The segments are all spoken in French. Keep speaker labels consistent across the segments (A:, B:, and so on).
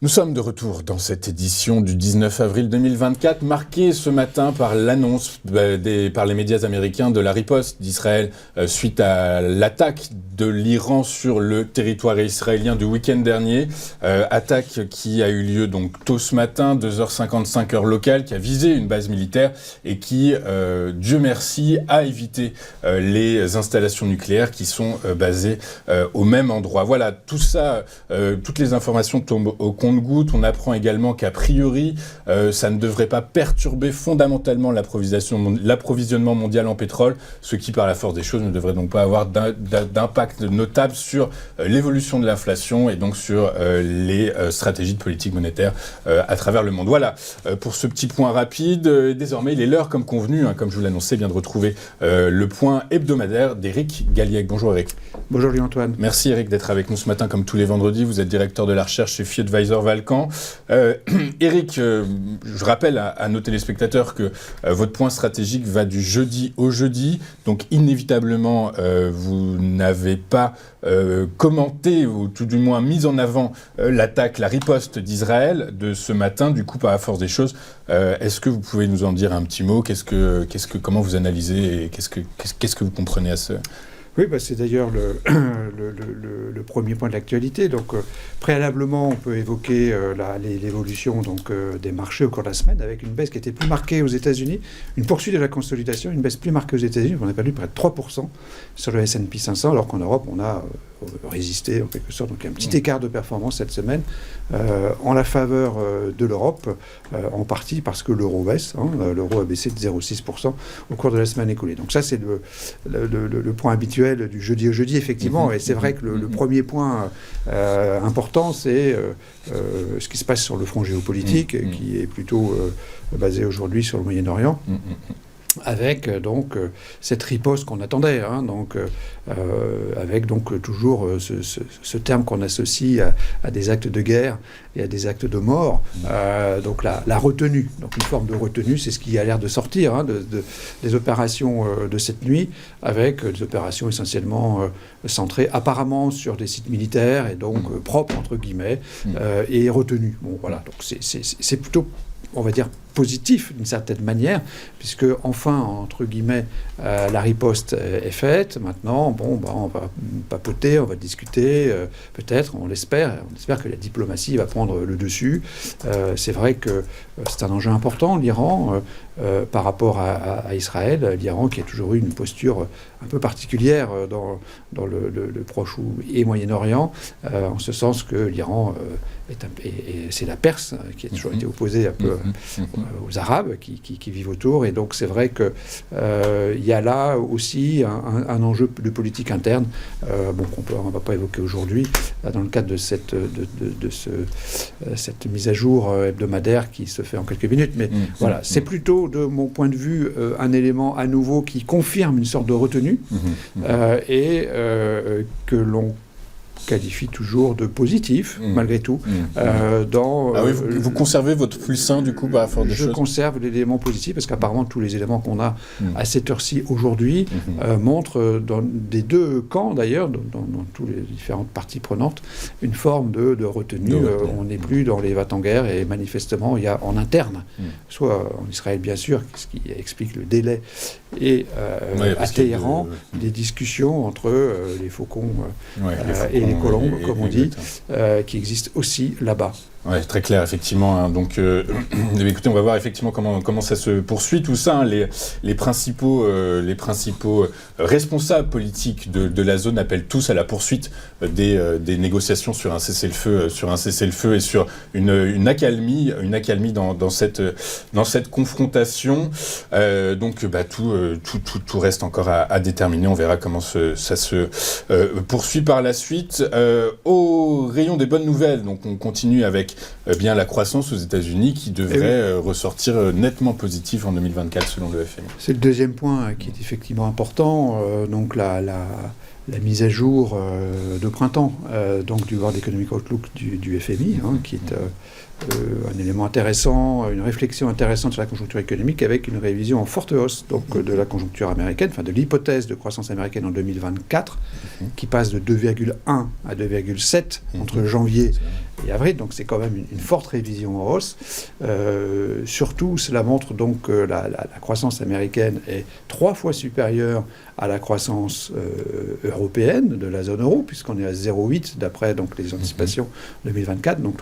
A: Nous sommes de retour dans cette édition du 19 avril 2024, marquée ce matin par l'annonce par les médias américains de la riposte d'Israël suite à l'attaque de l'Iran sur le territoire israélien du week-end dernier. Attaque qui a eu lieu donc tôt ce matin, 2h55 heure locale, qui a visé une base militaire et qui, Dieu merci, a évité les installations nucléaires qui sont basées au même endroit. Voilà, tout ça, toutes les informations tombent au compte-gouttes. On apprend également qu'a priori, ça ne devrait pas perturber fondamentalement l'approvisionnement mondial en pétrole, ce qui, par la force des choses, ne devrait donc pas avoir d'impact notable sur l'évolution de l'inflation et donc sur les stratégies de politique monétaire à travers le monde. Voilà, pour ce petit point rapide. Désormais, il est l'heure, comme convenu, comme je vous l'annonçais, bien de retrouver le point hebdomadaire d'Éric Galliègue. Bonjour Éric.
B: Bonjour Louis-Antoine.
A: Merci Éric d'être avec nous ce matin, comme tous les vendredis. Vous êtes directeur de la recherche chez FI Advisor Valcan. Éric, je rappelle à nos téléspectateurs que votre point stratégique va du jeudi au jeudi. Donc inévitablement, vous n'avez pas commenté, ou tout du moins mis en avant, l'attaque, la riposte d'Israël de ce matin. Du coup, par la force des choses, est-ce que vous pouvez nous en dire un petit mot ? Comment vous analysez et qu'est-ce que vous comprenez à ce...
B: Oui, c'est d'ailleurs le premier point de l'actualité. Donc, préalablement, on peut évoquer l'évolution des marchés au cours de la semaine, avec une baisse qui était plus marquée aux États-Unis, une poursuite de la consolidation, une baisse plus marquée aux États-Unis. On a perdu près de 3% sur le S&P 500, alors qu'en Europe, on a résisté en quelque sorte. Donc, il y a un petit écart de performance cette semaine en la faveur de l'Europe, en partie parce que l'euro baisse. L'euro a baissé de 0,6% au cours de la semaine écoulée. Donc ça, c'est le point habituel du jeudi au jeudi, effectivement. Et c'est vrai que le premier point important, c'est ce qui se passe sur le front géopolitique, qui est plutôt basé aujourd'hui sur le Moyen-Orient. Avec cette riposte qu'on attendait, avec toujours ce terme qu'on associe à des actes de guerre et à des actes de mort, donc la retenue, donc une forme de retenue, c'est ce qui a l'air de sortir des opérations de cette nuit, avec des opérations essentiellement centrées apparemment sur des sites militaires et donc propres entre guillemets et retenues. Bon voilà, donc c'est plutôt, on va dire, positif d'une certaine manière, puisque enfin, entre guillemets, la riposte est faite. Maintenant, on va papoter, on va discuter, peut-être, on l'espère que la diplomatie va prendre le dessus. C'est vrai que c'est un enjeu important, l'Iran, par rapport à Israël. L'Iran qui a toujours eu une posture un peu particulière dans le Proche et Moyen-Orient, en ce sens que l'Iran c'est la Perse qui a toujours été opposée un peu aux Arabes qui vivent autour, et donc c'est vrai que il y a là aussi un enjeu de politique interne qu'on ne va pas évoquer aujourd'hui dans le cadre de cette mise à jour hebdomadaire qui se fait en quelques minutes, mais voilà, c'est plutôt de mon point de vue un élément à nouveau qui confirme une sorte de retenue et que l'on qualifie toujours de positif, malgré tout.
A: Vous conservez votre plus 1, du coup, par la force des choses ?
B: Je conserve l'élément positif, parce qu'apparemment, tous les éléments qu'on a à cette heure-ci, aujourd'hui, montrent, dans des deux camps, d'ailleurs, dans toutes les différentes parties prenantes, une forme de retenue. On n'est plus dans les va-t-en-guerre, et manifestement, il y a en interne, soit en Israël, bien sûr, ce qui explique le délai, et à Téhéran, des discussions entre les faucons et les colombes, comme on dit, qui existent aussi là-bas.
A: Oui, très clair, effectivement. Donc, écoutez, on va voir effectivement comment ça se poursuit, tout ça. Les principaux responsables politiques de la zone appellent tous à la poursuite des négociations sur un cessez-le-feu, et sur une accalmie dans cette confrontation. Donc, tout reste encore à déterminer. On verra comment ça se poursuit par la suite. Au rayon des bonnes nouvelles, donc on continue avec bien la croissance aux États-Unis qui devrait ressortir nettement positive en 2024 selon le FMI.
B: C'est le deuxième point qui est effectivement important, donc la mise à jour de printemps donc du World Economic Outlook du FMI, qui est un élément intéressant, une réflexion intéressante sur la conjoncture économique, avec une révision en forte hausse donc de la conjoncture américaine, de l'hypothèse de croissance américaine en 2024, qui passe de 2,1 à 2,7 entre janvier et avril, donc c'est quand même une forte révision en hausse. Surtout, cela montre donc que la croissance américaine est 3 fois supérieure à la croissance européenne de la zone euro, puisqu'on est à 0,8 d'après donc, les anticipations 2024, donc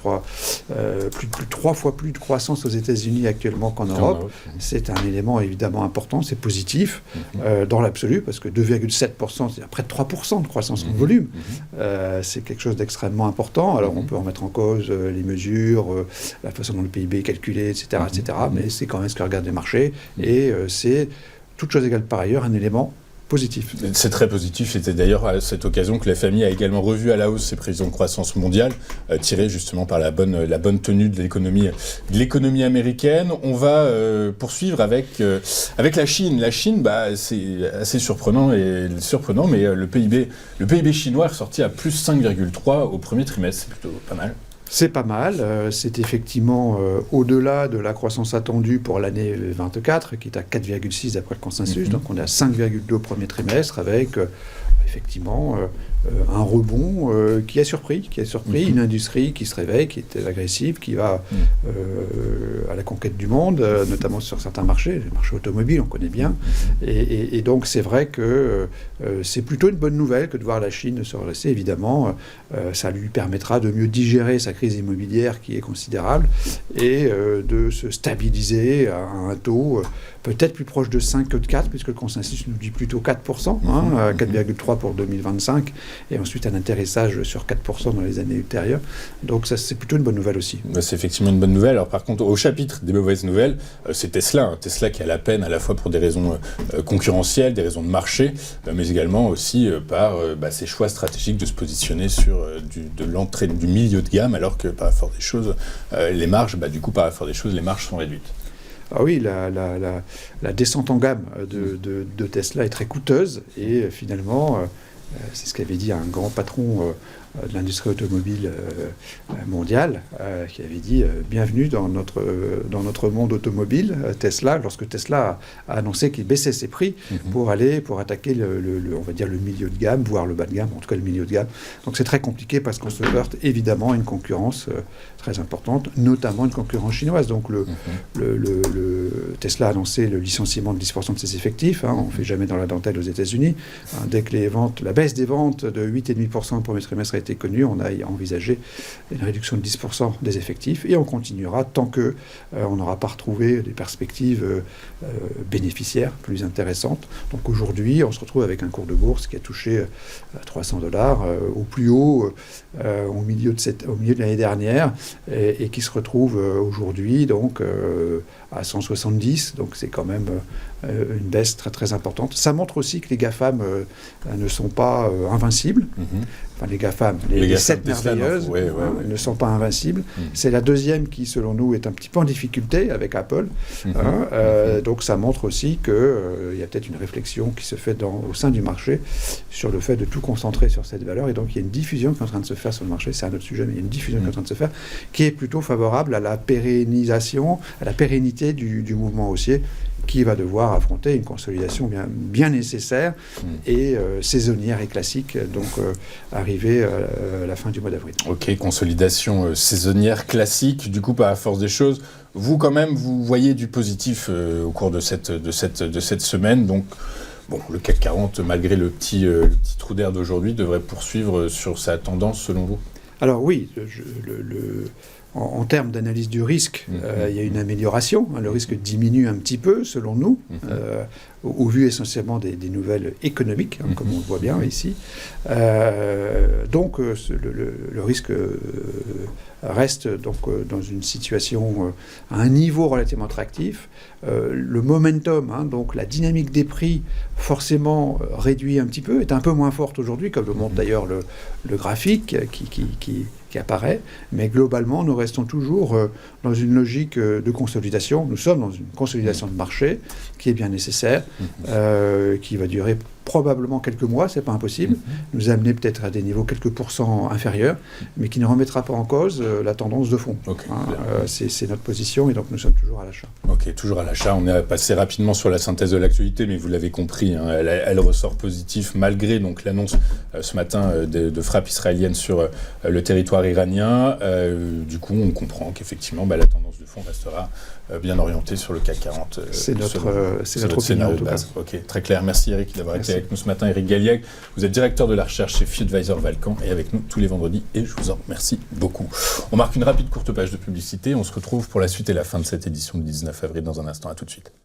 B: plus de 3 fois plus de croissance aux États-Unis actuellement qu'en Europe. C'est un élément évidemment important, c'est positif dans l'absolu, parce que 2,7%, c'est près de 3% de croissance en volume. C'est quelque chose d'extrêmement important. Alors on peut remettre en cause les mesures, la façon dont le PIB est calculé, etc., mais c'est quand même ce que regardent les marchés, et c'est, toute chose égale par ailleurs, un élément positif.
A: C'est très positif. C'était d'ailleurs à cette occasion que la FMI a également revu à la hausse ses prévisions de croissance mondiale, tirées justement par la bonne tenue de l'économie américaine. On va poursuivre avec la Chine. La Chine, c'est assez surprenant, mais le PIB chinois est ressorti à plus 5,3 au premier trimestre. C'est plutôt pas mal.
B: C'est pas mal, c'est effectivement au-delà de la croissance attendue pour l'année 24, qui est à 4,6 d'après le consensus, donc on est à 5,2 au premier trimestre, avec effectivement un rebond qui a surpris, une industrie qui se réveille, qui était agressive, qui va à la conquête du monde, notamment sur certains marchés, le marché automobile, on connaît bien, et donc c'est vrai que c'est plutôt une bonne nouvelle que de voir la Chine se redresser, évidemment, ça lui permettra de mieux digérer sa crise immobilière qui est considérable, et de se stabiliser à un taux peut-être plus proche de 5 que de 4, puisque le consensus nous dit plutôt 4%, 4,3 pour 2025, et ensuite un atterrissage sur 4% dans les années ultérieures. Donc ça, c'est plutôt une bonne nouvelle aussi.
A: C'est effectivement une bonne nouvelle. Alors par contre, au chapitre des mauvaises nouvelles, c'est Tesla. Tesla qui a la peine à la fois pour des raisons concurrentielles, des raisons de marché, mais également aussi par ses choix stratégiques de se positionner sur de l'entrée du milieu de gamme, alors que par la force des choses, les marges sont réduites.
B: Ah oui, la descente en gamme de Tesla est très coûteuse, et finalement, c'est ce qu'avait dit un grand patron de l'industrie automobile mondiale, qui avait dit bienvenue dans notre monde automobile, Tesla, lorsque Tesla a annoncé qu'il baissait ses prix pour attaquer on va dire le milieu de gamme, voire le bas de gamme, en tout cas le milieu de gamme. Donc c'est très compliqué parce qu'on se heurte évidemment à une concurrence très importante, notamment une concurrence chinoise. Donc Tesla a annoncé le licenciement de 10% de ses effectifs, on ne fait jamais dans la dentelle aux États-Unis. Dès que la baisse des ventes de 8,5% au premier trimestre a été connue, on a envisagé une réduction de 10% des effectifs, et on continuera tant que on n'aura pas retrouvé des perspectives bénéficiaires plus intéressantes. Donc aujourd'hui, on se retrouve avec un cours de bourse qui a touché $300 au plus haut au milieu de l'année dernière, et qui se retrouve aujourd'hui donc à 170, donc c'est quand même une baisse très très importante. Ça montre aussi que les GAFAM ne sont pas invincibles. Enfin, les GAFAM, les 7 merveilleuses, ne sont pas invincibles. C'est la deuxième qui, selon nous, est un petit peu en difficulté avec Apple. Donc ça montre aussi qu'il y a peut-être une réflexion qui se fait au sein du marché sur le fait de tout concentrer sur cette valeur. Et donc il y a une diffusion qui est en train de se faire sur le marché, c'est un autre sujet, mais il y a une diffusion qui est en train de se faire, qui est plutôt favorable à la pérennisation, à la pérennité du mouvement haussier, qui va devoir affronter une consolidation bien nécessaire et saisonnière et classique, donc arrivée à la fin du mois d'avril.
A: Ok, consolidation saisonnière classique, du coup, par la force des choses, vous quand même, vous voyez du positif au cours de cette semaine, donc bon, le CAC 40, malgré le petit trou d'air d'aujourd'hui, devrait poursuivre sur sa tendance, selon vous ?
B: Alors oui, en termes d'analyse du risque, il y a une amélioration. Le risque diminue un petit peu, selon nous, au vu essentiellement des nouvelles économiques, comme on le voit bien ici. Donc, le risque reste donc dans une situation à un niveau relativement attractif. Le momentum, donc la dynamique des prix, forcément réduit un petit peu, est un peu moins forte aujourd'hui, comme le montre d'ailleurs le graphique qui apparaît, mais globalement, nous restons toujours dans une logique de consolidation. Nous sommes dans une consolidation de marché qui est bien nécessaire, qui va durer probablement quelques mois, c'est pas impossible, nous amener peut-être à des niveaux quelques pourcents inférieurs, mais qui ne remettra pas en cause la tendance de fond. C'est notre position et donc nous sommes toujours à l'achat.
A: Ok, toujours à l'achat. On est passé rapidement sur la synthèse de l'actualité, mais vous l'avez compris, hein, elle ressort positif malgré donc l'annonce ce matin de frappes israéliennes sur le territoire iranien. Du coup, on comprend qu'effectivement, la tendance de fond restera bien orientée sur le CAC 40.
B: C'est notre opinion en tout cas.
A: Ok, très clair. Merci Eric d'avoir été avec nous ce matin. Eric Galliègue, vous êtes directeur de la recherche chez FeedAdvisor Valcan et avec nous tous les vendredis et je vous en remercie beaucoup. On marque une rapide courte page de publicité. On se retrouve pour la suite et la fin de cette édition du 19 avril dans un instant. À tout de suite.